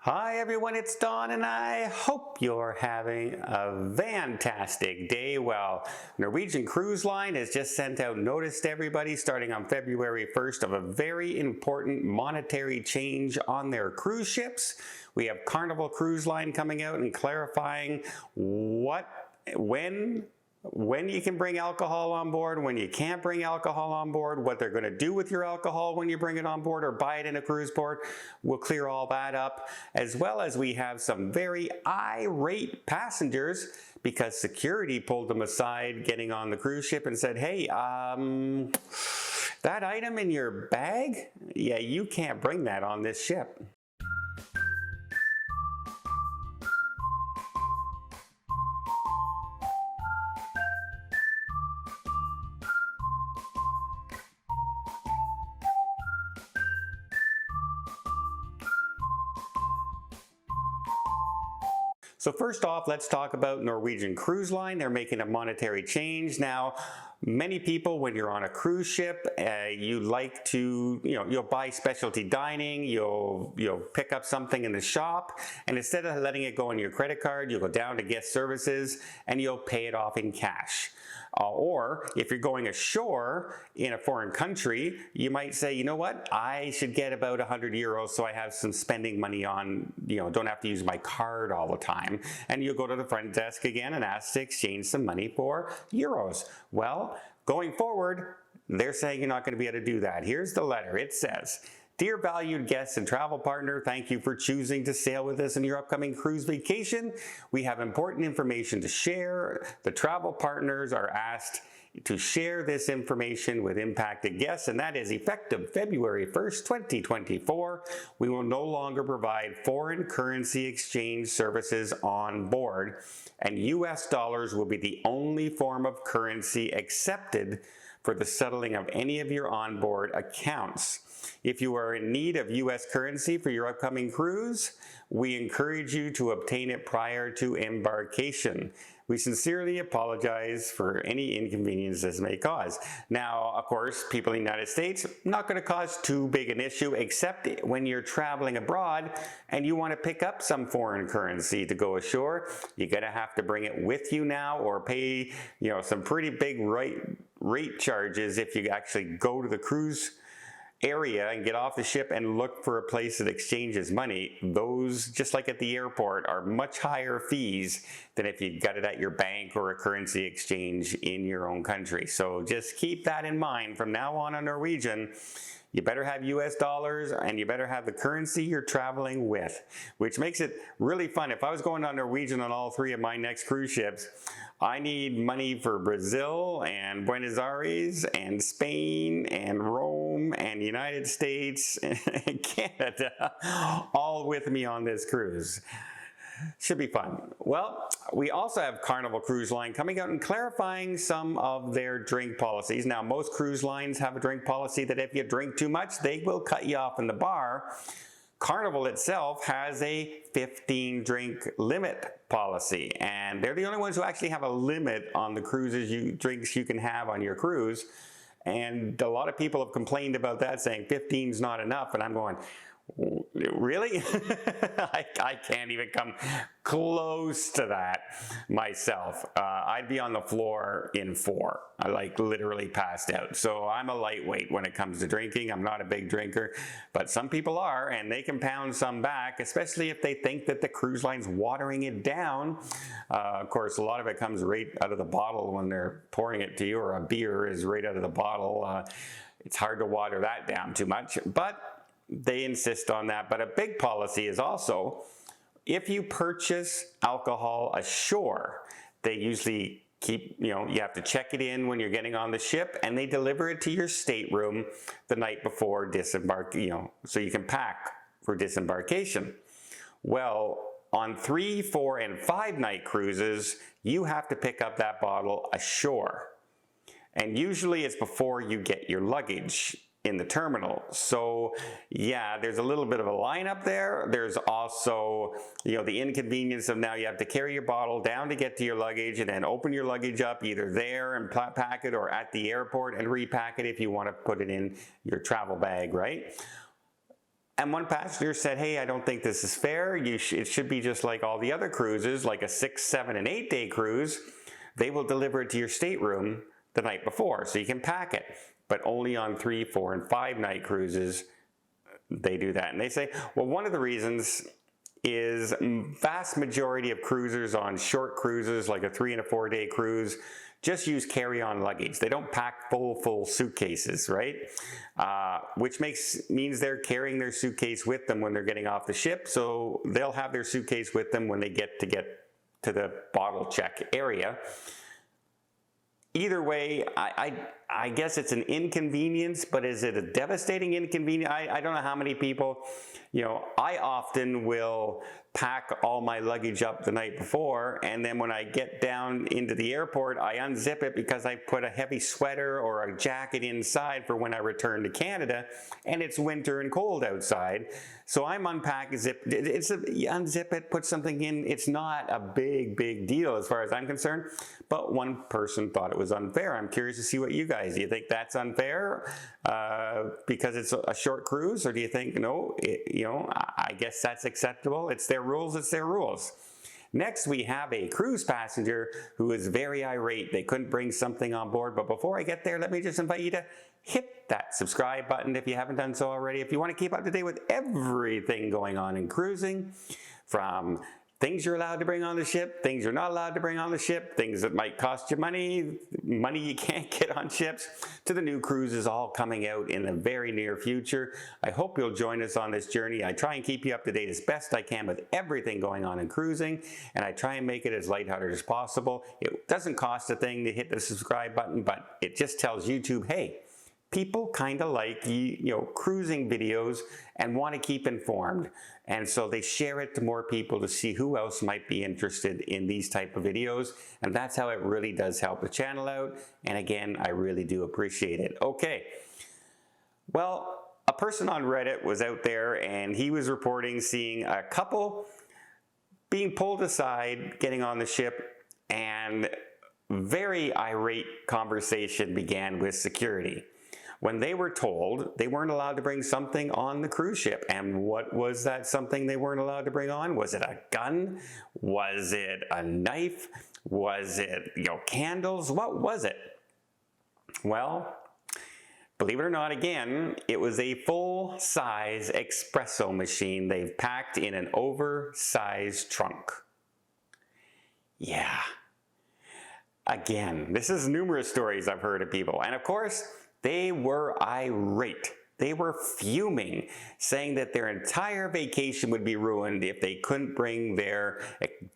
Hi everyone, it's Don and I hope you're having a fantastic day. Well, Norwegian Cruise Line has just sent out notice to everybody starting on February 1st of a very important monetary change on their cruise ships. We have Carnival Cruise Line coming out and clarifying when you can bring alcohol on board, when you can't bring alcohol on board, what they're going to do with your alcohol when you bring it on board or buy it in a cruise port. We'll clear all that up, as well as we have some very irate passengers because security pulled them aside getting on the cruise ship and said, hey, that item in your bag, yeah, you can't bring that on this ship. So first off, let's talk about Norwegian Cruise Line. They're making a monetary change. Now, many people, when you're on a cruise ship, you like to, you'll buy specialty dining, you'll pick up something in the shop, and instead of letting it go on your credit card, you'll go down to guest services and you'll pay it off in cash. Or if you're going ashore in a foreign country, you might say, you know what, I should get about 100 euros so I have some spending money on, don't have to use my card all the time. And you'll go to the front desk again and ask to exchange some money for euros. Well, going forward, they're saying you're not going to be able to do that. Here's the letter. It says, "Dear valued guests and travel partner, thank you for choosing to sail with us on your upcoming cruise vacation. We have important information to share. The travel partners are asked to share this information with impacted guests, and that is effective February 1st, 2024. We will no longer provide foreign currency exchange services on board, and US dollars will be the only form of currency accepted for the settling of any of your onboard accounts. If you are in need of US currency for your upcoming cruise, we encourage you to obtain it prior to embarkation. We sincerely apologize for any inconvenience this may cause." Now, of course, people in the United States, not going to cause too big an issue, except when you're traveling abroad and you want to pick up some foreign currency to go ashore. You're going to have to bring it with you now or pay, some pretty big rate charges if you actually go to the cruise area and get off the ship and look for a place that exchanges money. Those, just like at the airport, are much higher fees than if you got it at your bank or a currency exchange in your own country. So just keep that in mind from now on Norwegian. You better have US dollars and you better have the currency you're traveling with, which makes it really fun. If I was going on Norwegian on all three of my next cruise ships, I need money for Brazil and Buenos Aires and Spain and Rome and United States and Canada all with me on this cruise. Should be fun. Well, we also have Carnival Cruise Line coming out and clarifying some of their drink policies. Now, most cruise lines have a drink policy that if you drink too much, they will cut you off in the bar. Carnival itself has a 15 drink limit policy, and they're the only ones who actually have a limit on the drinks you can have on your cruise. And a lot of people have complained about that, saying 15 is not enough, and I'm going, really? I can't even come close to that myself. I'd be on the floor in 4. I literally passed out. So I'm a lightweight when it comes to drinking. I'm not a big drinker, but some people are, and they can pound some back, especially if they think that the cruise line's watering it down. Of course, a lot of it comes right out of the bottle when they're pouring it to you, or a beer is right out of the bottle. It's hard to water that down too much, but they insist on that. But a big policy is also, if you purchase alcohol ashore, they usually keep, you have to check it in when you're getting on the ship, and they deliver it to your stateroom the night before disembark, so you can pack for disembarkation. Well, on 3, 4, and 5 night cruises, you have to pick up that bottle ashore. And usually it's before you get your luggage in the terminal. So yeah, there's a little bit of a lineup there. There's also, the inconvenience of now you have to carry your bottle down to get to your luggage and then open your luggage up either there and pack it or at the airport and repack it if you want to put it in your travel bag, right? And one passenger said, hey, I don't think this is fair. It should be just like all the other cruises, like a 6, 7, and 8-day cruise. They will deliver it to your stateroom the night before, so you can pack it. But only on 3, 4, and 5-night cruises, they do that. And they say, well, one of the reasons is vast majority of cruisers on short cruises, like a 3 and a 4-day cruise, just use carry-on luggage. They don't pack full suitcases, right? Which means they're carrying their suitcase with them when they're getting off the ship, so they'll have their suitcase with them when they get to the bottle check area. Either way, I guess it's an inconvenience, but is it a devastating inconvenience? I don't know how many people, I often will pack all my luggage up the night before, and then when I get down into the airport, I unzip it because I put a heavy sweater or a jacket inside for when I return to Canada, and it's winter and cold outside. So I'm unpack, unzip it, put something in. It's not a big deal as far as I'm concerned, but one person thought it was unfair. I'm curious to see what you guys, do you think that's unfair because it's a short cruise, or do you think, no, I guess that's acceptable. It's their rules, it's their rules. Next, we have a cruise passenger who is very irate. They couldn't bring something on board, but before I get there, let me just invite you to hit that subscribe button if you haven't done so already. If you want to keep up to date with everything going on in cruising, from things you're allowed to bring on the ship, things you're not allowed to bring on the ship, things that might cost you money you can't get on ships, to the new cruises all coming out in the very near future. I hope you'll join us on this journey. I try and keep you up to date as best I can with everything going on in cruising, and I try and make it as lighthearted as possible. It doesn't cost a thing to hit the subscribe button, but it just tells YouTube, hey, people kind of like cruising videos and want to keep informed, and so they share it to more people to see who else might be interested in these type of videos, and that's how it really does help the channel out. And again, I really do appreciate it. Okay, well, a person on Reddit was out there and he was reporting seeing a couple being pulled aside getting on the ship, and very irate conversation began with security when they were told they weren't allowed to bring something on the cruise ship. And what was that something they weren't allowed to bring on? Was it a gun? Was it a knife? Was it, candles? What was it? Well, believe it or not, again, it was a full-size espresso machine they've packed in an oversized trunk. Yeah. Again, this is numerous stories I've heard of people. And of course, they were irate. They were fuming, saying that their entire vacation would be ruined if they couldn't bring their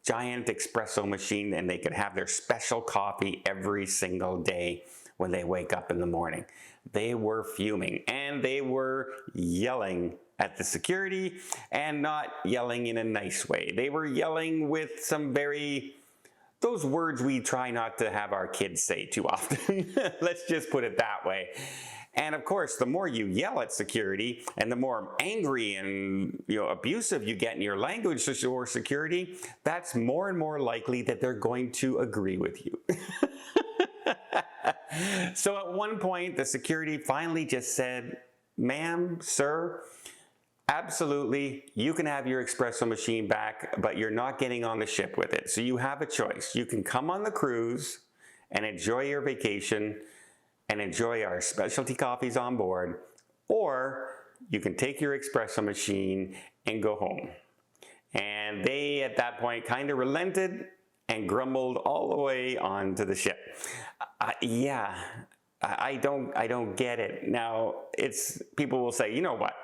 giant espresso machine and they could have their special coffee every single day when they wake up in the morning. They were fuming, and they were yelling at the security, and not yelling in a nice way. They were yelling with some those words we try not to have our kids say too often. Let's just put it that way. And of course, the more you yell at security and the more angry and abusive you get in your language to security, that's more and more likely that they're going to agree with you. So at one point, the security finally just said, ma'am, sir, absolutely, you can have your espresso machine back, but you're not getting on the ship with it. So you have a choice. You can come on the cruise and enjoy your vacation and enjoy our specialty coffees on board, or you can take your espresso machine and go home. And they, at that point, kind of relented and grumbled all the way onto the ship. Yeah, I don't get it. Now, people will say, you know what?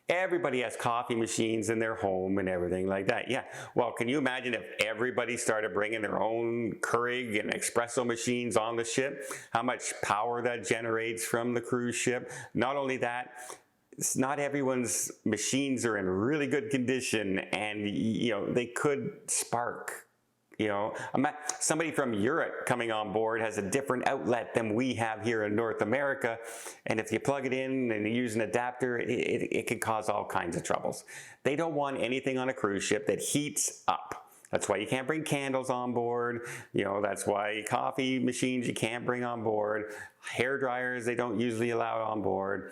Everybody has coffee machines in their home and everything like that. Yeah, well, can you imagine if everybody started bringing their own Keurig and espresso machines on the ship? How much power that generates from the cruise ship? Not only that, not everyone's machines are in really good condition, and they could spark. Somebody from Europe coming on board has a different outlet than we have here in North America, and if you plug it in and you use an adapter, it could cause all kinds of troubles. They don't want anything on a cruise ship that heats up. That's why you can't bring candles on board. That's why coffee machines you can't bring on board. Hair dryers they don't usually allow on board.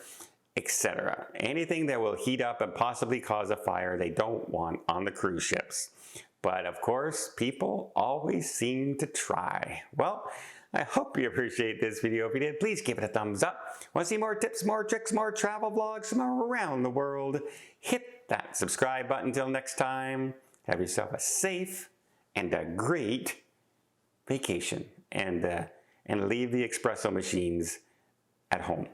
etc. Anything that will heat up and possibly cause a fire they don't want on the cruise ships. But of course, people always seem to try. Well, I hope you appreciate this video. If you did, please give it a thumbs up. Want to see more tips, more tricks, more travel vlogs from around the world? Hit that subscribe button. Until next time, have yourself a safe and a great vacation. And leave the espresso machines at home.